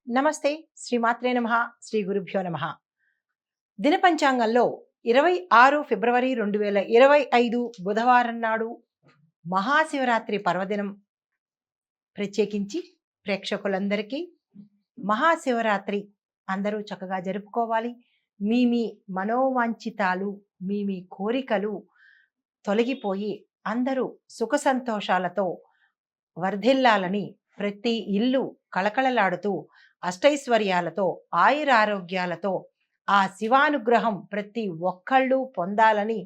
నమస్తే. శ్రీమాత్రే నమః. శ్రీ గురుభ్యో నమః. దిన పంచాంగంలో 26 ఫిబ్రవరి 2025 బుధవారం నాడు మహాశివరాత్రి పర్వదినం ప్రత్యేకించి ప్రేక్షకులందరికీ మహాశివరాత్రి అందరూ చక్కగా జరుపుకోవాలి. మీ మనోవాంఛితాలు, మీ కోరికలు తొలగిపోయి అందరూ సుఖ సంతోషాలతో వర్ధిల్లాలని ప్రతి ఇల్లు కళకళలాడుతూ అష్టైశ్వర్యాలతో ఆయురారోగ్యాలతో ఆ శివానుగ్రహం ప్రతి ఒక్కళ్ళు పొందాలని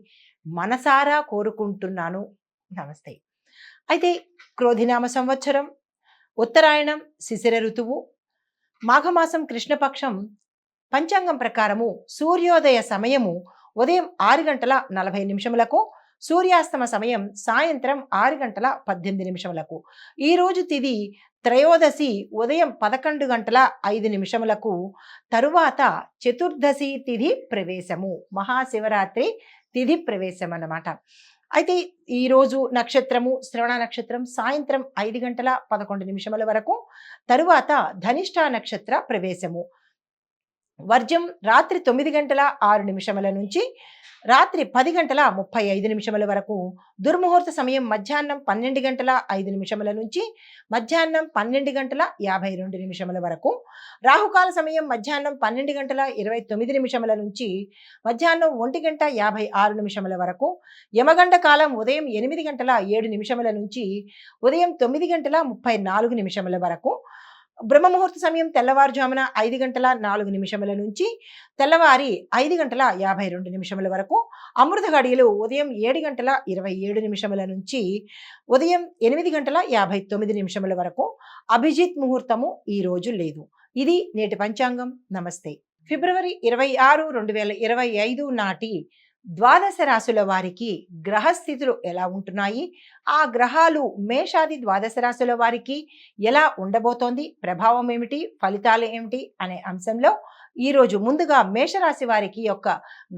మనసారా కోరుకుంటున్నాను. నమస్తే. అయితే క్రోధినామ సంవత్సరం, ఉత్తరాయణం, శిశిర ఋతువు, మాఘమాసం కృష్ణపక్షం పంచాంగం ప్రకారము సూర్యోదయ సమయము ఉదయం 6 గంటల 40 నిమిషములకు, సూర్యాస్తమ సమయం సాయంత్రం 6 గంటల 18 నిమిషములకు. ఈరోజు తిది త్రయోదశి ఉదయం 11 గంటల 5 నిమిషములకు, తరువాత చతుర్దశి తిథి ప్రవేశము, మహాశివరాత్రి తిథి ప్రవేశం అన్నమాట. అయితే ఈరోజు నక్షత్రము శ్రవణ నక్షత్రం సాయంత్రం 5 గంటల 11 నిమిషముల వరకు, తరువాత ధనిష్ట నక్షత్ర ప్రవేశము. వర్జం రాత్రి 9 గంటల 6 నిమిషముల నుంచి రాత్రి 10 గంటల 35 నిమిషముల వరకు, దుర్ముహూర్త సమయం మధ్యాహ్నం 12 గంటల 5 నిమిషముల నుంచి మధ్యాహ్నం 12 గంటల 52 నిమిషముల వరకు, రాహుకాల సమయం మధ్యాహ్నం 12 గంటల 29 నిమిషముల నుంచి మధ్యాహ్నం 1 గంట 56 నిమిషముల వరకు, యమగండ కాలం ఉదయం 8 గంటల 7 నిమిషముల నుంచి ఉదయం 9 గంటల 34 నిమిషముల వరకు, బ్రహ్మముహూర్త సమయం తెల్లవారుజామున 5 గంటల 4 నిమిషముల నుంచి తెల్లవారి 5 గంటల 52 నిమిషముల వరకు, అమృత గడియలు ఉదయం 7 గంటల 27 నిమిషముల నుంచి ఉదయం 8 గంటల 59 నిమిషముల వరకు, అభిజిత్ ముహూర్తము ఈ రోజు లేదు. ఇది నేటి పంచాంగం. నమస్తే. ఫిబ్రవరి 26, 2025 నాటి ద్వాదశ రాశుల వారికి గ్రహస్థితులు ఎలా ఉంటున్నాయి, ఆ గ్రహాలు మేషాది ద్వాదశ రాశుల వారికి ఎలా ఉండబోతోంది, ప్రభావం ఏమిటి, ఫలితాలు ఏమిటి అనే అంశంలో ఈరోజు ముందుగా మేషరాశి వారికి యొక్క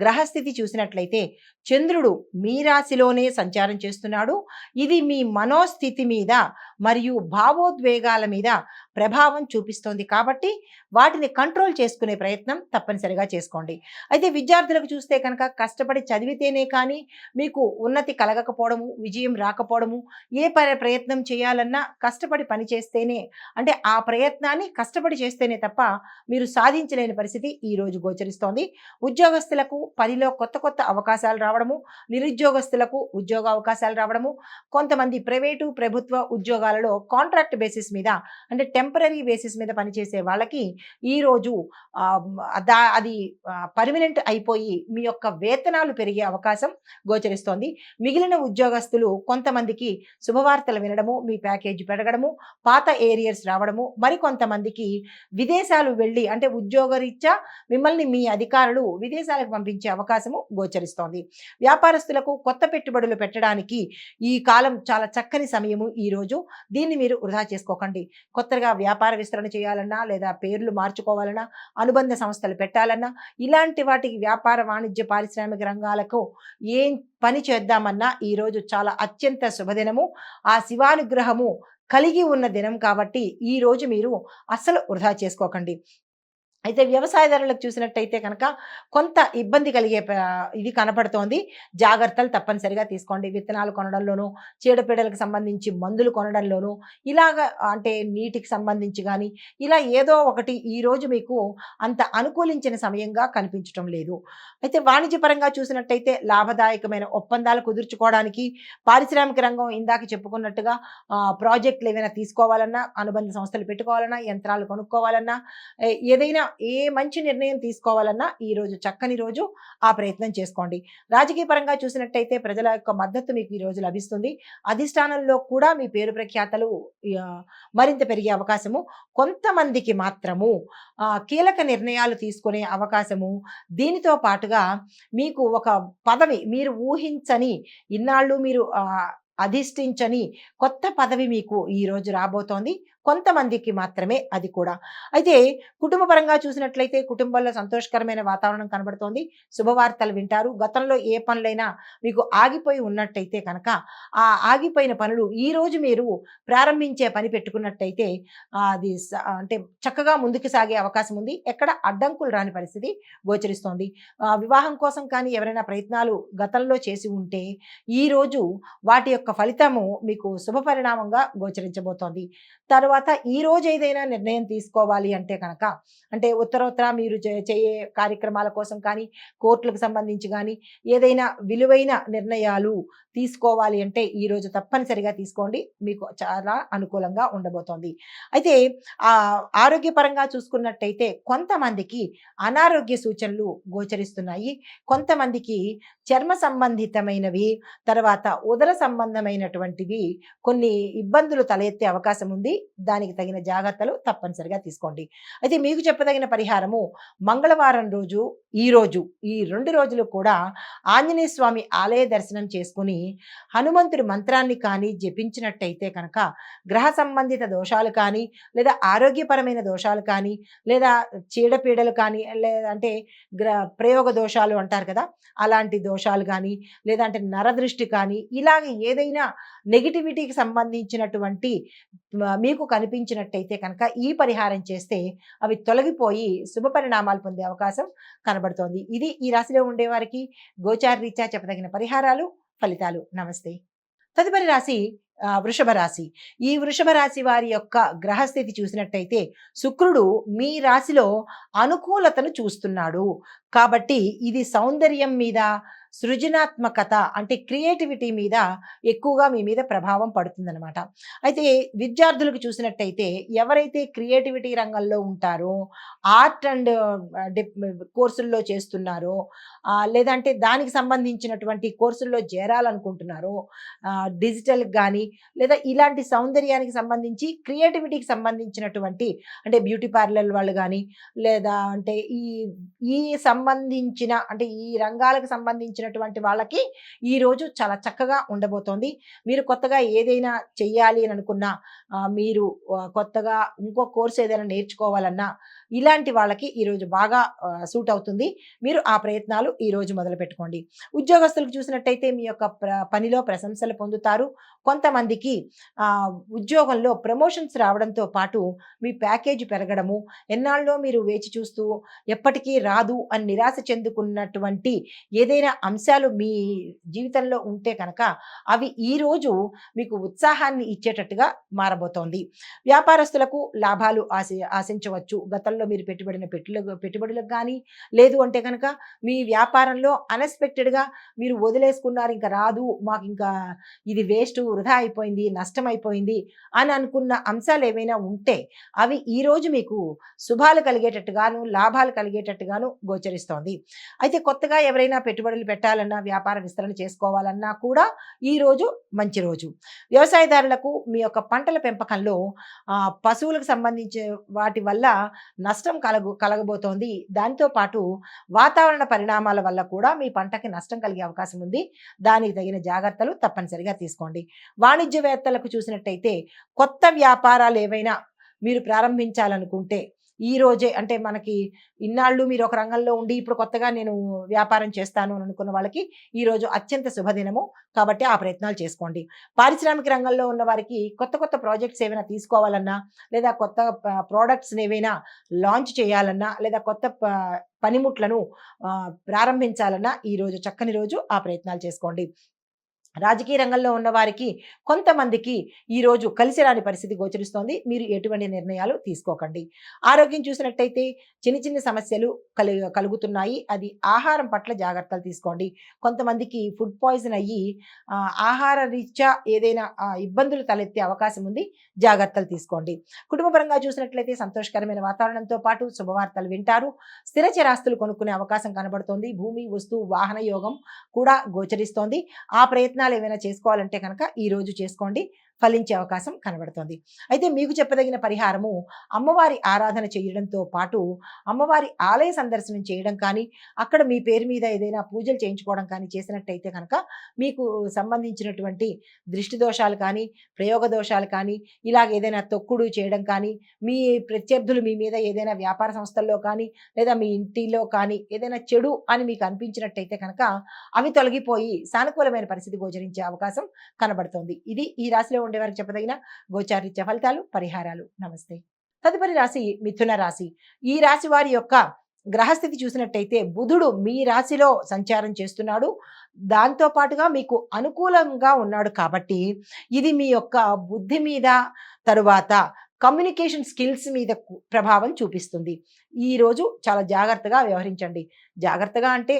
గ్రహస్థితి చూసినట్లయితే చంద్రుడు మీ రాశిలోనే సంచారం చేస్తున్నాడు. ఇది మీ మనోస్థితి మీద మరియు భావోద్వేగాల మీద ప్రభావం చూపిస్తోంది కాబట్టి వాటిని కంట్రోల్ చేసుకునే ప్రయత్నం తప్పనిసరిగా చేసుకోండి. అయితే విద్యార్థులకు చూస్తే కనుక కష్టపడి చదివితేనే కానీ మీకు ఉన్నతి కలగకపోవడము, విజయం రాకపోవడము, ఏ ప్రయత్నం చేయాలన్నా కష్టపడి పని చేస్తేనే, అంటే ఆ ప్రయత్నాన్ని కష్టపడి చేస్తేనే తప్ప మీరు సాధించలేని పరిస్థితి ఈరోజు గోచరిస్తోంది. ఉద్యోగస్తులకు పనిలో కొత్త కొత్త అవకాశాలు రావడము, నిరుద్యోగస్తులకు ఉద్యోగ అవకాశాలు రావడము, కొంతమంది ప్రైవేటు ప్రభుత్వ ఉద్యోగాలలో కాంట్రాక్ట్ బేసిస్ మీద అంటే టెంపరరీ బేసిస్ మీద పనిచేసే వాళ్ళకి ఈరోజు అది పర్మనెంట్ అయిపోయి మీ యొక్క వేతనాలు పెరిగే అవకాశం గోచరిస్తోంది. మిగిలిన ఉద్యోగస్తులు కొంతమందికి శుభవార్తలు వినడము, మీ ప్యాకేజీ పెరగడము, పాత ఏరియర్స్ రావడము, మరికొంతమందికి విదేశాలు వెళ్ళి అంటే ఉద్యోగరీత్యా మిమ్మల్ని మీ అధికారులు విదేశాలకు పంపించే అవకాశము గోచరిస్తోంది. వ్యాపారస్తులకు కొత్త పెట్టుబడులు పెట్టడానికి ఈ కాలం చాలా చక్కని సమయము ఈరోజు. దీన్ని మీరు వృధా చేసుకోకండి. కొత్తగా వ్యాపార విస్తరణ చేయాలన్నా లేదా పేర్లు మార్చుకోవాలన్నా, అనుబంధ సంస్థలు పెట్టాలన్నా, ఇలాంటి వాటికి వ్యాపార వాణిజ్య పారిశ్రామిక రంగాలకు ఏం పని చేద్దామన్నా ఈరోజు చాలా అత్యంత శుభదినము. ఆ శివానుగ్రహము కలిగి ఉన్న దినం కాబట్టి ఈరోజు మీరు అస్సలు వృధా చేసుకోకండి. అయితే వ్యవసాయదారులకు చూసినట్టయితే కనుక కొంత ఇబ్బంది కలిగే ఇది కనపడుతోంది. జాగ్రత్తలు తప్పనిసరిగా తీసుకోండి. విత్తనాలు కొనడంలోనూ, చీడపీడలకు సంబంధించి మందులు కొనడంలోనూ, ఇలాగ అంటే నీటికి సంబంధించి కానీ ఇలా ఏదో ఒకటి ఈరోజు మీకు అంత అనుకూలించిన సమయంగా కనిపించటం లేదు. అయితే వాణిజ్యపరంగా చూసినట్టయితే లాభదాయకమైన ఒప్పందాలు కుదుర్చుకోవడానికి, పారిశ్రామిక రంగం ఇందాక చెప్పుకున్నట్టుగా ప్రాజెక్టులు ఏవైనా తీసుకోవాలన్నా, అనుబంధ సంస్థలు పెట్టుకోవాలన్నా, యంత్రాలు కొనుక్కోవాలన్నా, ఏదైనా ఏ మంచి నిర్ణయం తీసుకోవాలన్నా ఈరోజు చక్కని రోజు. ఆ ప్రయత్నం చేసుకోండి. రాజకీయ పరంగా చూసినట్టయితే ప్రజల యొక్క మద్దతు మీకు ఈరోజు లభిస్తుంది. అధిష్టానంలో కూడా మీ పేరు ప్రఖ్యాతలు మరింత పెరిగే అవకాశము. కొంతమందికి మాత్రము కీలక నిర్ణయాలు తీసుకునే అవకాశము, దీనితో పాటుగా మీకు ఒక పదవి మీరు ఊహించని, ఇన్నాళ్ళు మీరు అధిష్ఠించని కొత్త పదవి మీకు ఈరోజు రాబోతోంది. కొంతమందికి మాత్రమే అది కూడా. అయితే కుటుంబ పరంగా చూసినట్లయితే కుటుంబంలో సంతోషకరమైన వాతావరణం కనబడుతోంది. శుభవార్తలు వింటారు. గతంలో ఏ పనులైనా మీకు ఆగిపోయి ఉన్నట్టయితే కనుక, ఆ ఆగిపోయిన పనులు ఈరోజు మీరు ప్రారంభించే పని పెట్టుకున్నట్టయితే అది అంటే చక్కగా ముందుకు సాగే అవకాశం ఉంది. ఎక్కడ అడ్డంకులు రాని పరిస్థితి గోచరిస్తోంది. వివాహం కోసం కానీ ఎవరైనా ప్రయత్నాలు గతంలో చేసి ఉంటే, ఈరోజు వాటి యొక్క ఫలితము మీకు శుభ పరిణామంగా గోచరించబోతోంది. తర్వాత ఈరోజు ఏదైనా నిర్ణయం తీసుకోవాలి అంటే కనుక, అంటే ఉత్తరోత్తర మీరు చేయే కార్యక్రమాల కోసం కానీ, కోర్టులకు సంబంధించి కానీ, ఏదైనా విలువైన నిర్ణయాలు తీసుకోవాలి అంటే ఈరోజు తప్పనిసరిగా తీసుకోండి. మీకు చాలా అనుకూలంగా ఉండబోతోంది. అయితే ఆరోగ్యపరంగా చూసుకున్నట్టయితే కొంతమందికి అనారోగ్య సూచనలు గోచరిస్తున్నాయి. కొంతమందికి చర్మ సంబంధితమైనవి, తర్వాత ఉదర సంబంధమైనటువంటివి కొన్ని ఇబ్బందులు తలెత్తే అవకాశం ఉంది. దానికి తగిన జాగ్రత్తలు తప్పనిసరిగా తీసుకోండి. అయితే మీకు చెప్పదగిన పరిహారము మంగళవారం రోజు, ఈరోజు ఈ 2 రోజులు కూడా ఆంజనేయ స్వామి ఆలయ దర్శనం చేసుకుని హనుమంతుడి మంత్రాన్ని కానీ జపించినట్టయితే కనుక గ్రహ సంబంధిత దోషాలు కానీ, లేదా ఆరోగ్యపరమైన దోషాలు కానీ, లేదా చీడపీడలు కానీ, లేదంటే ప్రయోగ దోషాలు అంటారు కదా, అలాంటి దోషాలు కానీ, లేదంటే నరదృష్టి కానీ, ఇలాగ ఏదైనా నెగిటివిటీకి సంబంధించినటువంటి మీకు కనిపించినట్టయితే కనుక ఈ పరిహారం చేస్తే అవి తొలగిపోయి శుభ పరిణామాలు పొందే అవకాశం కనబడుతోంది. ఇది ఈ రాశిలో ఉండేవారికి గోచార రీత్యా చెప్పదగిన పరిహారాలు, ఫలితాలు. నమస్తే. తదుపరి రాశి వృషభ రాశి. ఈ వృషభ రాశి వారి యొక్క గ్రహస్థితి చూసినట్టయితే శుక్రుడు మీ రాశిలో అనుకూలతను చూస్తున్నాడు. కాబట్టి ఇది సౌందర్యం మీద, సృజనాత్మకత అంటే క్రియేటివిటీ మీద ఎక్కువగా మీ మీద ప్రభావం పడుతుందన్నమాట. అయితే విద్యార్థులకు చూసినట్టయితే ఎవరైతే క్రియేటివిటీ రంగంలో ఉంటారో, ఆర్ట్ అండ్ కోర్సుల్లో చేస్తున్నారో, లేదంటే దానికి సంబంధించినటువంటి కోర్సుల్లో చేరాలనుకుంటున్నారో, డిజిటల్కి కానీ, లేదా ఇలాంటి సౌందర్యానికి సంబంధించి క్రియేటివిటీకి సంబంధించినటువంటి అంటే బ్యూటీ పార్లర్ వాళ్ళు కానీ, లేదా అంటే ఈ ఈ సంబంధించిన అంటే ఈ రంగాలకు సంబంధించినటువంటి వాళ్ళకి ఈరోజు చాలా చక్కగా ఉండబోతోంది. మీరు కొత్తగా ఏదైనా చెయ్యాలి అని అనుకున్నా, మీరు కొత్తగా ఇంకో కోర్స్ ఏదైనా నేర్చుకోవాలన్నా ఇలాంటి వాళ్ళకి ఈరోజు బాగా సూట్ అవుతుంది. మీరు ఆ ప్రయత్నాలు ఈరోజు మొదలుపెట్టుకోండి. ఉద్యోగస్తులకు చూసినట్టయితే మీ యొక్క పనిలో ప్రశంసలు పొందుతారు. కొంతమందికి ఉద్యోగంలో ప్రమోషన్స్ రావడంతో పాటు మీ ప్యాకేజీ పెరగడము, ఎన్నాళ్ళో మీరు వేచి చూస్తూ ఎప్పటికీ రాదు అని నిరాశ చెందుకున్నటువంటి ఏదైనా అంశాలు మీ జీవితంలో ఉంటే కనుక అవి ఈరోజు మీకు ఉత్సాహాన్ని ఇచ్చేటట్టుగా మారబోతోంది. వ్యాపారస్తులకు లాభాలు ఆశించవచ్చు. గతంలో మీరు పెట్టిన పెట్టుబడులకు కానీ, లేదు అంటే కనుక మీ వ్యాపారంలో అన్ఎక్స్పెక్టెడ్గా మీరు వదిలేసుకున్నారు, ఇంకా రాదు, మాకు ఇంకా ఇది వేస్ట్, వృధా అయిపోయింది, నష్టం అయిపోయింది అని అనుకున్న అంశాలు ఏవైనా ఉంటే అవి ఈరోజు మీకు శుభాలు కలిగేటట్టుగాను, లాభాలు కలిగేటట్టుగాను గోచరిస్తోంది. అయితే కొత్తగా ఎవరైనా పెట్టుబడులు పెట్టాలన్నా, వ్యాపార విస్తరణ చేసుకోవాలన్నా కూడా ఈరోజు మంచి రోజు. వ్యవసాయదారులకు మీ యొక్క పంటల పెంపకంలో పశువులకు సంబంధించే వాటి వల్ల నష్టం కలగబోతోంది. దాంతో పాటు వాతావరణ పరిణామాల వల్ల కూడా మీ పంటకి నష్టం కలిగే అవకాశం ఉంది. దానికి తగిన జాగ్రత్తలు తప్పనిసరిగా తీసుకోండి. వాణిజ్యవేత్తలకు చూసినట్టయితే కొత్త వ్యాపారాలు ఏవైనా మీరు ప్రారంభించాలనుకుంటే ఈ రోజే, అంటే మనకి ఇన్నాళ్ళు మీరు ఒక రంగంలో ఉండి ఇప్పుడు కొత్తగా నేను వ్యాపారం చేస్తాను అని అనుకున్న వాళ్ళకి ఈరోజు అత్యంత శుభదినము. కాబట్టి ఆ ప్రయత్నాలు చేసుకోండి. పారిశ్రామిక రంగంలో ఉన్న వారికి కొత్త కొత్త ప్రాజెక్ట్స్ ఏమైనా తీసుకోవాలన్నా, లేదా కొత్త ప్రోడక్ట్స్ని ఏవైనా లాంచ్ చేయాలన్నా, లేదా కొత్త పనిముట్లను ప్రారంభించాలన్నా ఈరోజు చక్కని రోజు. ఆ ప్రయత్నాలు చేసుకోండి. రాజకీయ రంగంలో ఉన్న వారికి కొంతమందికి ఈరోజు కలిసి రాని పరిస్థితి గోచరిస్తోంది. మీరు ఎటువంటి నిర్ణయాలు తీసుకోకండి. ఆరోగ్యం చూసినట్టయితే చిన్న చిన్న సమస్యలు కలుగుతున్నాయి. అది ఆహారం పట్ల జాగ్రత్తలు తీసుకోండి. కొంతమందికి ఫుడ్ పాయిజన్ అయ్యి ఆహార రీత్యా ఏదైనా ఇబ్బందులు తలెత్తే అవకాశం ఉంది. జాగ్రత్తలు తీసుకోండి. కుటుంబపరంగా చూసినట్లయితే సంతోషకరమైన వాతావరణంతో పాటు శుభవార్తలు వింటారు. స్థిర చరాస్తులు కొనుక్కునే అవకాశం కనబడుతోంది. భూమి, వస్తువు, వాహన యోగం కూడా గోచరిస్తోంది. ఆ ప్రయత్నం ప్రయత్నాలు ఏమైనా చేసుకోవాలంటే కనుక ఈ రోజు చేసుకోండి, ఫలించే అవకాశం కనబడుతోంది. అయితే మీకు చెప్పదగిన పరిహారము, అమ్మవారి ఆరాధన చేయడంతో పాటు అమ్మవారి ఆలయ సందర్శనం చేయడం కానీ, అక్కడ మీ పేరు మీద ఏదైనా పూజలు చేయించుకోవడం కానీ చేసినట్టయితే కనుక మీకు సంబంధించినటువంటి దృష్టి దోషాలు కానీ, ప్రయోగ దోషాలు కానీ, ఇలాగ ఏదైనా తొక్కుడు చేయడం కానీ, మీ ప్రత్యర్థులు మీ మీద ఏదైనా వ్యాపార సంస్థల్లో కానీ, లేదా మీ ఇంటిలో కానీ ఏదైనా చెడు అని మీకు అనిపించినట్టయితే కనుక అవి తొలగిపోయి సానుకూలమైన పరిస్థితి గోచరించే అవకాశం కనబడుతోంది. ఇది ఈ రాశిలో ఉండేవారికి చెప్పదగిన గోచారరీత్యా ఫలితాలు, పరిహారాలు. నమస్తే. తదుపరి రాశి మిథున రాశి. ఈ రాశి వారి యొక్క గ్రహస్థితి చూసినట్టయితే బుధుడు మీ రాశిలో సంచారం చేస్తున్నాడు. దాంతో పాటుగా మీకు అనుకూలంగా ఉన్నాడు కాబట్టి ఇది మీ యొక్క బుద్ధి మీద, తరువాత కమ్యూనికేషన్ స్కిల్స్ మీద ప్రభావం చూపిస్తుంది. ఈరోజు చాలా జాగ్రత్తగా వ్యవహరించండి. జాగ్రత్తగా అంటే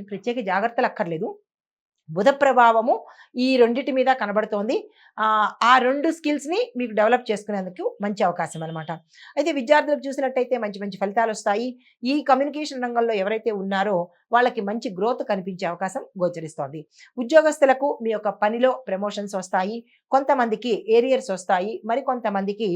ప్రత్యేక జాగ్రత్తలు అక్కర్లేదు. బుధ ప్రభావము ఈ రెండిటి మీద కనబడుతోంది. ఆ 2 స్కిల్స్‌ని మీకు డెవలప్ చేసుకునేందుకు మంచి అవకాశం అనమాట. అయితే విద్యార్థులకు చూసినట్టయితే మంచి మంచి ఫలితాలొస్తాయి. ఈ కమ్యూనికేషన్ రంగంలో ఎవరైతే ఉన్నారో వాళ్ళకి మంచి గ్రోత్ కనిపించే అవకాశం గోచరిస్తోంది. ఉద్యోగస్తులకు మీ యొక్క పనిలో ప్రమోషన్స్ వస్తాయి. కొంతమందికి ఏరియర్స్ వస్తాయి. మరికొంతమందికి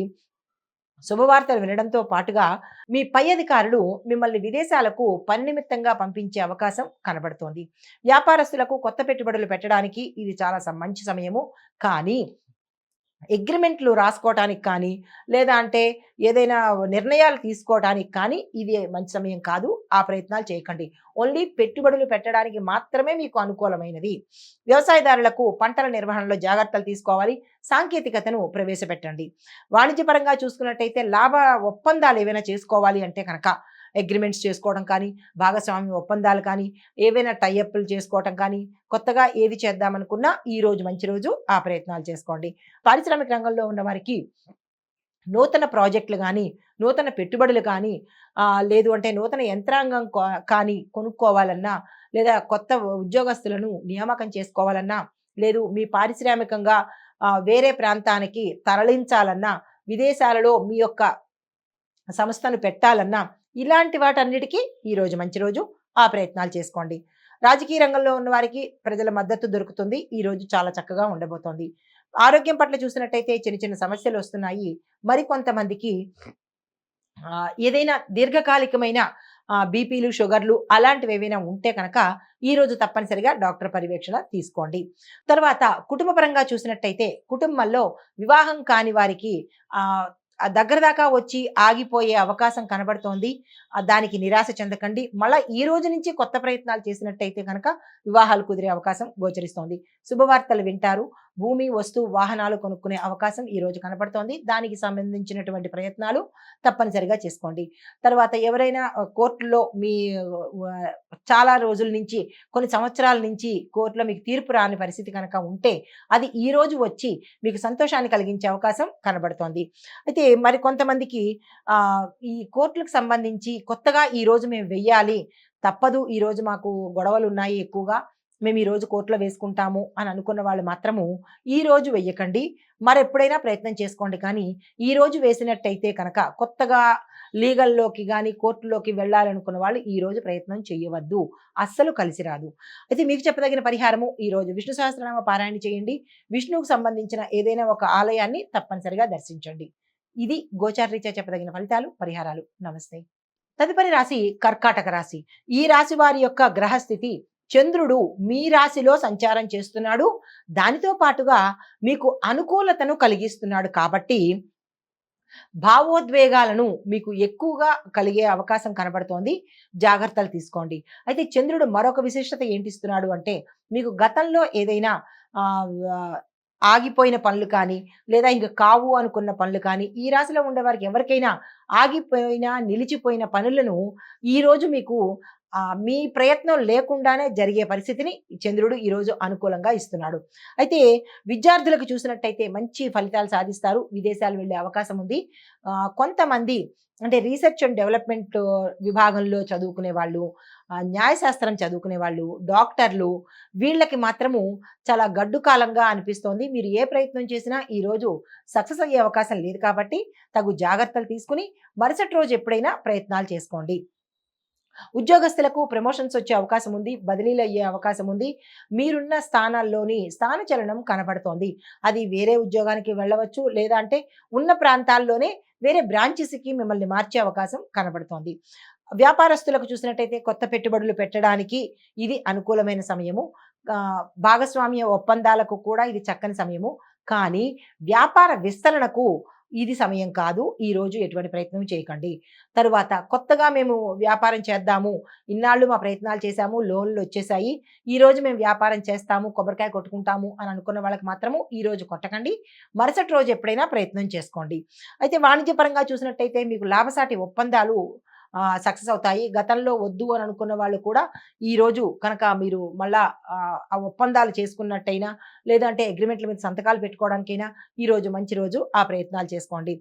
శుభవార్తలు వినడంతో పాటుగా మీ పై అధికారులు మిమ్మల్ని విదేశాలకు పని నిమిత్తంగా పంపించే అవకాశం కనబడుతోంది. వ్యాపారస్తులకు కొత్త పెట్టుబడులు పెట్టడానికి ఇది చాలా మంచి సమయము. కానీ అగ్రిమెంట్లు రాసుకోవటానికి కానీ, లేదా అంటే ఏదైనా నిర్ణయాలు తీసుకోవటానికి కానీ ఇది మంచి సమయం కాదు. ఆ ప్రయత్నాలు చేయకండి. ఓన్లీ పెట్టుబడులు పెట్టడానికి మాత్రమే మీకు అనుకూలమైనది. వ్యవసాయదారులకు పంటల నిర్వహణలో జాగ్రత్తలు తీసుకోవాలి. సాంకేతికతను ప్రవేశపెట్టండి. వాణిజ్యపరంగా చూసుకున్నట్టయితే లాభ ఒప్పందాలు ఏవైనా చేసుకోవాలి అంటే కనుక అగ్రిమెంట్స్ చేసుకోవడం కానీ, భాగస్వామ్య ఒప్పందాలు కానీ, ఏవైనా టైఅప్లు చేసుకోవటం కానీ, కొత్తగా ఏది చేద్దామనుకున్నా ఈ రోజు మంచి రోజు. ఆ ప్రయత్నాలు చేసుకోండి. పారిశ్రామిక రంగంలో ఉన్న వారికి నూతన ప్రాజెక్టులు కానీ, నూతన పెట్టుబడులు కానీ, లేదు అంటే నూతన యంత్రాంగం కానీ కొనుక్కోవాలన్నా, లేదా కొత్త ఉద్యోగస్తులను నియామకం చేసుకోవాలన్నా, లేదు మీ పారిశ్రామికంగా వేరే ప్రాంతానికి తరలించాలన్నా, విదేశాలలో మీ యొక్క సంస్థను పెట్టాలన్నా, ఇలాంటి వాటన్నిటికీ ఈరోజు మంచి రోజు. ఆ ప్రయత్నాలు చేసుకోండి. రాజకీయ రంగంలో ఉన్న వారికి ప్రజల మద్దతు దొరుకుతుంది. ఈరోజు చాలా చక్కగా ఉండబోతోంది. ఆరోగ్యం పట్ల చూసినట్టయితే చిన్న చిన్న సమస్యలు వస్తున్నాయి. మరికొంతమందికి ఏదైనా దీర్ఘకాలికమైన బీపీలు, షుగర్లు అలాంటివి ఏవైనా ఉంటే కనుక ఈరోజు తప్పనిసరిగా డాక్టర్ పర్యవేక్షణ తీసుకోండి. తర్వాత కుటుంబ పరంగా చూసినట్టయితే కుటుంబంలో వివాహం కాని వారికి దగ్గర దాకా వచ్చి ఆగిపోయే అవకాశం కనబడుతోంది. దానికి నిరాశ చెందకండి. మళ్ళా ఈ రోజు నుంచి కొత్త ప్రయత్నాలు చేసినట్టయితే కనుక వివాహాలు కుదిరే అవకాశం గోచరిస్తోంది. శుభవార్తలు వింటారు. భూమి, వస్తు, వాహనాలు కొనుక్కునే అవకాశం ఈ రోజు కనబడుతోంది. దానికి సంబంధించినటువంటి ప్రయత్నాలు తప్పనిసరిగా చేసుకోండి. తర్వాత ఎవరైనా కోర్టులో మీ చాలా రోజుల నుంచి, కొన్ని సంవత్సరాల నుంచి కోర్టులో మీకు తీర్పు రాని పరిస్థితి కనుక ఉంటే అది ఈ రోజు వచ్చి మీకు సంతోషాన్ని కలిగించే అవకాశం కనబడుతోంది. అయితే మరి కొంతమందికి ఈ కోర్టులకు సంబంధించి కొత్తగా ఈ రోజు మేము వెయ్యాలి, తప్పదు, ఈ రోజు మాకు గొడవలు ఉన్నాయి ఎక్కువగా, మేము ఈ రోజు కోర్టులో వేసుకుంటాము అని అనుకున్న వాళ్ళు మాత్రము ఈ రోజు వెయ్యకండి. మరెప్పుడైనా ప్రయత్నం చేసుకోండి. కానీ ఈ రోజు వేసినట్టయితే కనుక కొత్తగా లీగల్లోకి కానీ కోర్టులోకి వెళ్ళాలనుకున్న వాళ్ళు ఈ రోజు ప్రయత్నం చేయవద్దు. అస్సలు కలిసి రాదు. అయితే మీకు చెప్పదగిన పరిహారము, ఈ రోజు విష్ణు సహస్రనామ పారాయణ చేయండి. విష్ణువుకు సంబంధించిన ఏదైనా ఒక ఆలయాన్ని తప్పనిసరిగా దర్శించండి. ఇది గోచారరీత్యా చెప్పదగిన ఫలితాలు, పరిహారాలు. నమస్తే. తదుపరి రాశి కర్కాటక రాశి. ఈ రాశి వారి యొక్క గ్రహస్థితి, చంద్రుడు మీ రాశిలో సంచారం చేస్తున్నాడు. దానితో పాటుగా మీకు అనుకూలతను కలిగిస్తున్నాడు కాబట్టి భావోద్వేగాలను మీకు ఎక్కువగా కలిగే అవకాశం కనబడుతోంది. జాగ్రత్తలు తీసుకోండి. అయితే చంద్రుడు మరొక విశిష్టత ఏంటిస్తున్నాడు అంటే, మీకు గతంలో ఏదైనా ఆగిపోయిన పనులు కానీ, లేదా ఇంక కావు అనుకున్న పనులు కానీ, ఈ రాశిలో ఉండేవారికి ఎవరికైనా ఆగిపోయిన, నిలిచిపోయిన పనులను ఈరోజు మీకు మీ ప్రయత్నం లేకుండానే జరిగే పరిస్థితిని చంద్రుడు ఈరోజు అనుకూలంగా ఇస్తున్నాడు. అయితే విద్యార్థులకు చూసినట్టయితే మంచి ఫలితాలు సాధిస్తారు. విదేశాలు వెళ్ళే అవకాశం ఉంది. కొంతమంది అంటే రీసెర్చ్ అండ్ డెవలప్మెంట్ విభాగంలో చదువుకునే వాళ్ళు, న్యాయశాస్త్రం చదువుకునే వాళ్ళు, డాక్టర్లు, వీళ్ళకి మాత్రము చాలా గడ్డు కాలంగా అనిపిస్తోంది. మీరు ఏ ప్రయత్నం చేసినా ఈరోజు సక్సెస్ అయ్యే అవకాశం లేదు కాబట్టి తగు జాగ్రత్తలు తీసుకుని మరుసటి రోజు ఎప్పుడైనా ప్రయత్నాలు చేసుకోండి. ఉద్యోగస్తులకు ప్రమోషన్స్ వచ్చే అవకాశం ఉంది, బదిలీలు అయ్యే అవకాశం ఉంది. మీరున్న స్థానాల్లోని స్థానచలనం కనబడుతోంది. అది వేరే ఉద్యోగానికి వెళ్ళవచ్చు, లేదా అంటే ఉన్న ప్రాంతాల్లోనే వేరే బ్రాంచెస్కి మిమ్మల్ని మార్చే అవకాశం కనబడుతోంది. వ్యాపారస్తులకు చూసినట్టయితే కొత్త పెట్టుబడులు పెట్టడానికి ఇది అనుకూలమైన సమయము. భాగస్వామ్య ఒప్పందాలకు కూడా ఇది చక్కని సమయము. కానీ వ్యాపార విస్తరణకు ఇది సమయం కాదు. ఈరోజు ఎటువంటి ప్రయత్నం చేయకండి. తరువాత కొత్తగా మేము వ్యాపారం చేద్దాము, ఇన్నాళ్ళు మా ప్రయత్నాలు చేశాము, లోన్లు వచ్చేసాయి, ఈరోజు మేము వ్యాపారం చేస్తాము, కొబ్బరికాయ కొట్టుకుంటాము అని అనుకున్న వాళ్ళకి మాత్రము ఈరోజు కొట్టకండి. మరుసటి రోజు ఎప్పుడైనా ప్రయత్నం చేసుకోండి. అయితే వాణిజ్యపరంగా చూసినట్టయితే మీకు లాభసాటి ఒప్పందాలు సక్సెస్ అవుతాయి. గతంలో వద్దు అని అనుకున్న వాళ్ళు కూడా ఈరోజు కనుక మీరు మళ్ళా ఆ ఒప్పందాలు చేసుకున్నట్టయినా, లేదంటే అగ్రిమెంట్ల మీద సంతకాలు పెట్టుకోవడానికైనా ఈరోజు మంచి రోజు. ఆ ప్రయత్నాలు చేసుకోండి.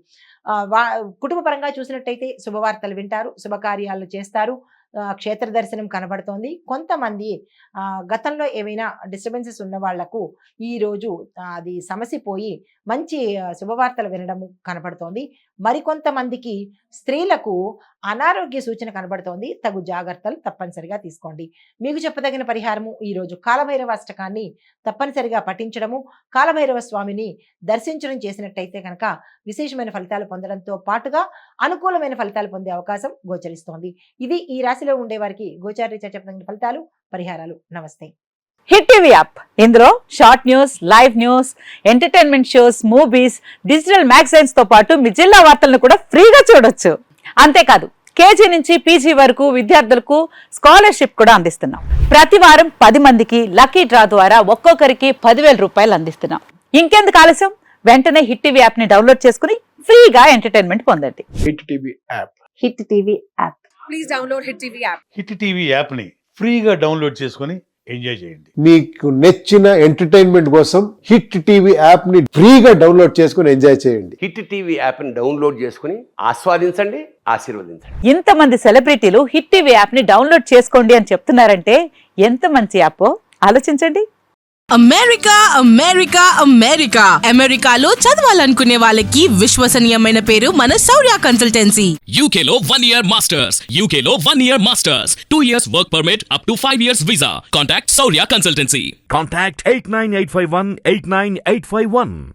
కుటుంబ పరంగా చూసినట్టయితే శుభవార్తలు వింటారు, శుభకార్యాలు చేస్తారు. క్షేత్ర దర్శనం కనబడుతోంది. కొంతమంది గతంలో ఏమైనా డిస్టర్బెన్సెస్ ఉన్న వాళ్లకు ఈరోజు అది సమసిపోయి మంచి శుభవార్తలు వినడం కనబడుతోంది. మరికొంతమందికి స్త్రీలకు అనారోగ్య సూచన కనబడుతోంది. తగు జాగ్రత్తలు తప్పనిసరిగా తీసుకోండి. మీకు చెప్పదగిన పరిహారము ఈరోజు కాలభైరవ అష్టకాన్ని తప్పనిసరిగా పఠించడము, కాలభైరవ స్వామిని దర్శించడం చేసినట్టయితే కనుక విశేషమైన ఫలితాలు పొందడంతో పాటుగా అనుకూలమైన ఫలితాలు పొందే అవకాశం గోచరిస్తోంది. ఇది ఈ రాశిలో ఉండే వారికి గోచారీత్యా చెప్పదగిన ఫలితాలు, పరిహారాలు. నమస్తే. హిట్ టీవీ యాప్, ఇందులో short news, live news, entertainment shows, movies, digital magazines తో పాటు మీ జిల్లా వార్తలను కూడా ఫ్రీగా చూడొచ్చు. అంతేకాదు కేజీ నుంచి పీజీ వరకు విద్యార్థులకు స్కాలర్షిప్ కూడా అందిస్తున్నాం. ప్రతి వారం 10 మందికి లక్కీ డ్రా ద్వారా ఒక్కొక్కరికి 10,000 రూపాయలు అందిస్తున్నాం. ఇంకెందుకు ఆలస్యం, వెంటనే హిట్ టీవీ యాప్ ని డౌన్లోడ్ చేసుకుని ఫ్రీగా ఎంటర్టైన్మెంట్ పొందండి. Hit TV app. Hit TV app. Please download hit TV app. Hit TV app ని ఫ్రీగా డౌన్లోడ్ చేసుకొని ఎంజాయ్ చేయండి. మీకు నచ్చిన ఎంటర్టైన్మెంట్ కోసం హిట్ టీవీ యాప్ ని ఫ్రీగా డౌన్లోడ్ చేసుకొని ఎంజాయ్ చేయండి. హిట్ టీవీ యాప్ ని డౌన్లోడ్ చేసుకుని ఆస్వాదించండి, ఆశీర్వదించండి. ఇంతమంది సెలబ్రిటీలు హిట్ టీవీ యాప్ ని డౌన్లోడ్ చేసుకోండి అని చెప్తున్నారంటే ఎంత మంచి యాప్ ఆలోచించండి. అమెరికా అమెరికా అమెరికా అమెరికాలో చదవాలనుకునే వాళ్ళకి విశ్వసనీయమైన పేరు మన శౌర్య కన్సల్టెన్సీ. UK లో 1 year masters. UK లో 1 year masters. 2 years work permit up to 5 years visa. Contact Saurya Consultancy. Contact 89851 89851.